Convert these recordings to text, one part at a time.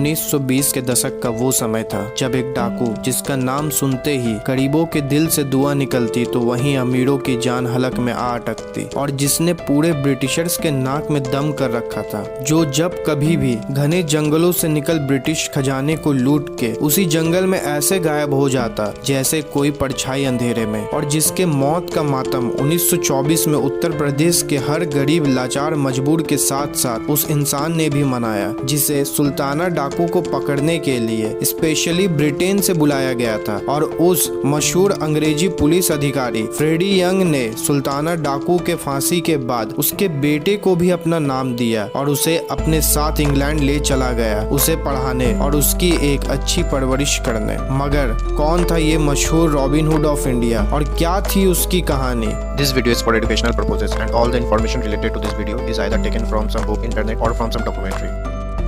1920 के दशक का वो समय था जब एक डाकू जिसका नाम सुनते ही गरीबों के दिल से दुआ निकलती तो वहीं अमीरों की जान हलक में आ अटकती, और जिसने पूरे ब्रिटिशर्स के नाक में दम कर रखा था, जो जब कभी भी घने जंगलों से निकल ब्रिटिश खजाने को लूट के उसी जंगल में ऐसे गायब हो जाता जैसे कोई परछाई अंधेरे में, और जिसके मौत का मातम 1924 में उत्तर प्रदेश के हर गरीब लाचार मजबूर के साथ साथ उस इंसान ने भी मनाया जिसे सुल्ताना डाकू को पकड़ने के लिए स्पेशली ब्रिटेन से बुलाया गया था। और उस मशहूर अंग्रेजी पुलिस अधिकारी फ्रेडी यंग ने सुल्ताना डाकू के फांसी के बाद उसके बेटे को भी अपना नाम दिया और उसे अपने साथ इंग्लैंड ले चला गया, उसे पढ़ाने और उसकी एक अच्छी परवरिश करने। मगर कौन था ये मशहूर रॉबिन हुड ऑफ इंडिया और क्या थी उसकी कहानी? This video is for educational purposes and all the information related to this video is either taken from some book, internet or from some documentary.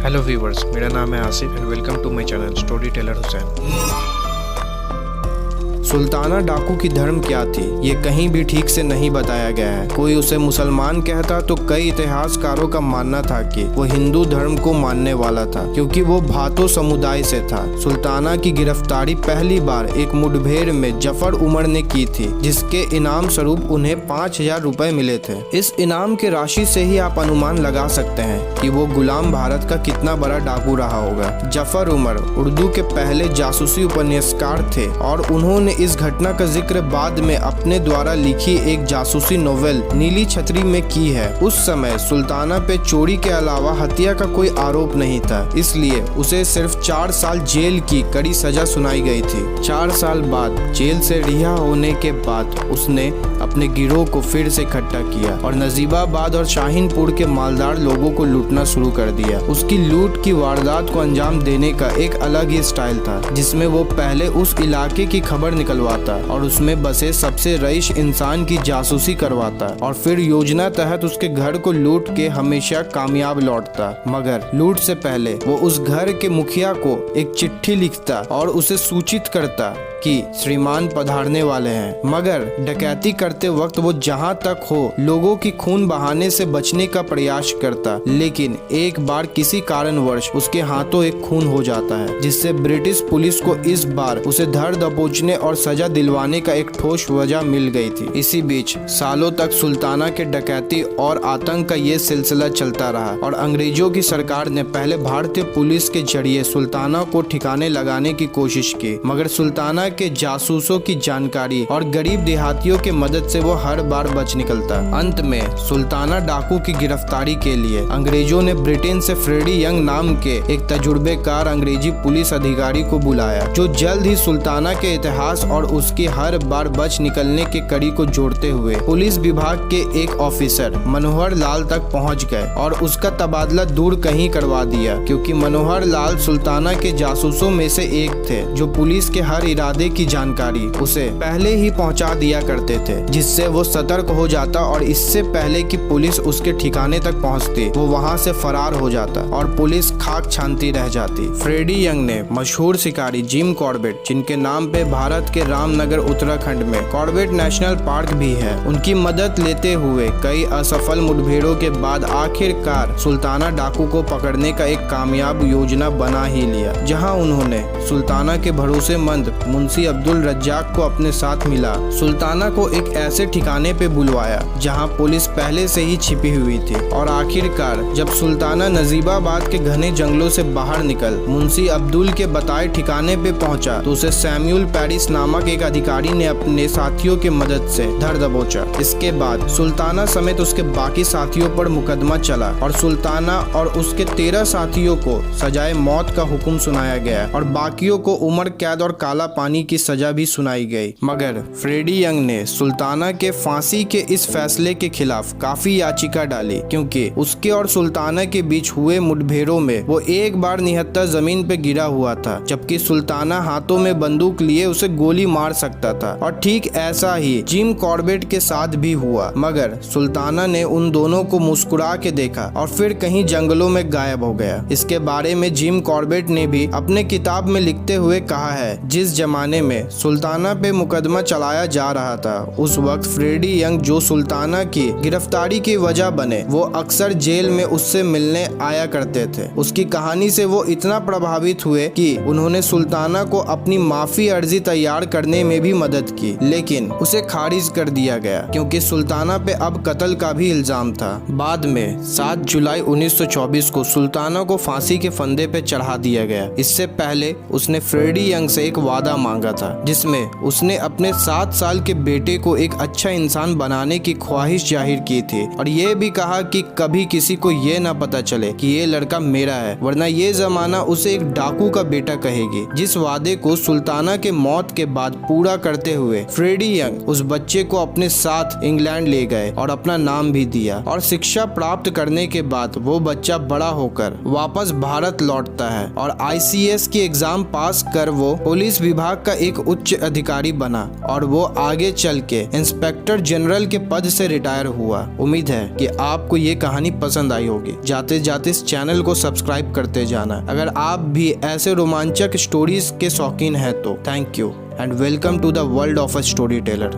Hello viewers, मेरा नाम है Asif and welcome to my channel story teller Hussain. Sultana डाकू की धर्म क्या थी ये कहीं भी ठीक से नहीं बताया गया है। कोई उसे मुसलमान कहता तो कई इतिहासकारों का मानना था कि वो हिंदू धर्म को मानने वाला था, क्योंकि वो भातो समुदाय से था। सुल्ताना की गिरफ्तारी पहली बार एक मुठभेड़ में जफर उमर ने की थी, जिसके इनाम स्वरूप उन्हें 5000 रुपए मिले थे। इस इनाम के राशि से ही आप अनुमान लगा सकते हैं कि वो गुलाम भारत का कितना बड़ा डाकू रहा होगा। जफर उमर उर्दू के पहले जासूसी उपन्यासकार थे और उन्होंने इस घटना का जिक्र बाद में अपने द्वारा लिखी एक जासूसी नोवेल नीली छतरी में की है। उस समय सुल्ताना पे चोरी के अलावा हत्या का कोई आरोप नहीं था, इसलिए उसे सिर्फ 4 साल जेल की कड़ी सजा सुनाई गई थी। 4 साल बाद जेल से रिहा होने के बाद उसने अपने गिरोह को फिर से इकट्ठा किया और नजीबाबाद और शाहीनपुर के मालदार लोगों को लूटना शुरू कर दिया। उसकी लूट की वारदात को अंजाम देने का एक अलग ही स्टाइल था, जिसमें वो पहले उस इलाके की खबर निकलवाता और उसमें बसे सबसे रईस इंसान की जासूसी करवाता और फिर योजना तहत उसके घर को लूट के हमेशा कामयाब लौटता। मगर लूट से पहले वो उस घर के मुखिया को एक चिट्ठी लिखता और उसे सूचित करता कि श्रीमान पधारने वाले हैं। मगर डकैती करते वक्त वो जहां तक हो लोगों की खून बहाने से बचने का प्रयास करता, लेकिन एक बार किसी कारणवश उसके हाथों एक खून हो जाता है, जिससे ब्रिटिश पुलिस को इस बार उसे धर दबोचने और सजा दिलवाने का एक ठोस वजह मिल गई थी। इसी बीच सालों तक सुल्ताना के डकैती और आतंक का ये सिलसिला चलता रहा और अंग्रेजों की सरकार ने पहले भारतीय पुलिस के जरिए सुल्ताना को ठिकाने लगाने की कोशिश की, मगर सुल्ताना के जासूसों की जानकारी और गरीब देहातियों के मदद से वो हर बार बच निकलता। अंत में सुल्ताना डाकू की गिरफ्तारी के लिए अंग्रेजों ने ब्रिटेन से फ्रेडी यंग नाम के एक तजुर्बेकार अंग्रेजी पुलिस अधिकारी को बुलाया, जो जल्द ही सुल्ताना के इतिहास और उसकी हर बार बच निकलने के कड़ी को जोड़ते हुए पुलिस विभाग के एक ऑफिसर मनोहर लाल तक पहुंच गए और उसका तबादला दूर कहीं करवा दिया, क्योंकि मनोहर लाल सुल्ताना के जासूसों में से एक थे, जो पुलिस के हर इरादे की जानकारी उसे पहले ही पहुंचा दिया करते थे, जिससे वो सतर्क हो जाता और इससे पहले कि पुलिस उसके ठिकाने तक पहुंचती वो वहां से फरार हो जाता और पुलिस खाक छानती रह जाती। फ्रेडी यंग ने मशहूर शिकारी जिम कॉर्बेट, जिनके नाम पे भारत के रामनगर उत्तराखंड में कॉर्बेट नेशनल पार्क भी है, उनकी मदद लेते हुए कई असफल मुठभेड़ों के बाद आखिरकार सुल्ताना डाकू को पकड़ने का एक कामयाब योजना बना ही लिया, जहां उन्होंने सुल्ताना के भरोसेमंद मुंशी अब्दुल रज्जाक को अपने साथ मिला। सुल्ताना को एक ऐसे ठिकाने पे बुलवाया जहां पुलिस पहले से ही छिपी हुई थी, और आखिरकार जब सुल्ताना नजीबाबाद के घने जंगलों से बाहर निकल मुंशी अब्दुल के बताए ठिकाने पे पहुंचा तो उसे सैमुअल पेरिस नामक एक अधिकारी ने अपने साथियों की मदद से धर दबोचा। इसके बाद सुल्ताना समेत उसके बाकी साथियों पर मुकदमा चला और सुल्ताना और उसके 13 साथियों को सजाए मौत का हुक्म सुनाया गया और बाकियों को उम्र कैद और काला पानी की सजा भी सुनाई गई। मगर फ्रेडी यंग ने सुल्ताना के फांसी के इस फैसले के खिलाफ काफी याचिका डाली, क्योंकि उसके और सुल्ताना के बीच हुए मुठभेड़ों में वो एक बार निहत्था जमीन पे गिरा हुआ था, जबकि सुल्ताना हाथों में बंदूक लिए उसे गोली मार सकता था। और ठीक ऐसा ही जिम कॉर्बेट के साथ भी हुआ, मगर सुल्ताना ने उन दोनों को मुस्कुरा के देखा और फिर कहीं जंगलों में गायब हो गया। इसके बारे में जिम कॉर्बेट ने भी अपने किताब में लिखते हुए कहा है, जिस जमाने ज़माने में सुल्ताना पे मुकदमा चलाया जा रहा था, उस वक्त फ्रेडी यंग जो सुल्ताना की गिरफ्तारी की वजह बने, वो अक्सर जेल में उससे मिलने आया करते थे। उसकी कहानी से वो इतना प्रभावित हुए कि उन्होंने सुल्ताना को अपनी माफी अर्जी तैयार करने में भी मदद की, लेकिन उसे खारिज कर दिया गया क्योंकि सुल्ताना पे अब कत्ल का भी इल्जाम था। बाद में 7 जुलाई 1924 को सुल्ताना को फांसी के फंदे पे चढ़ा दिया गया। इससे पहले उसने फ्रेडी यंग से एक वादा मांगा था जिसमें उसने अपने 7 साल के बेटे को एक अच्छा इंसान बनाने की ख्वाहिश जाहिर की थी और ये भी कहा कि कभी किसी को ये ना पता चले कि ये लड़का मेरा है, वरना ये जमाना उसे एक डाकू का बेटा कहेगी। जिस वादे को सुल्ताना के मौत के बाद पूरा करते हुए फ्रेडी यंग उस बच्चे को अपने साथ इंग्लैंड ले गए और अपना नाम भी दिया, और शिक्षा प्राप्त करने के बाद वो बच्चा बड़ा होकर वापस भारत लौटता है और ICS की एग्जाम पास कर वो पुलिस विभाग का एक उच्च अधिकारी बना और वो आगे चल के इंस्पेक्टर जनरल के पद से रिटायर हुआ। उम्मीद है कि आपको ये कहानी पसंद आई होगी। जाते जाते इस चैनल को सब्सक्राइब करते जाना। अगर आप भी ऐसे रोमांचक स्टोरीज के शौकीन हैं तो thank you and welcome to the world of a story Taylor.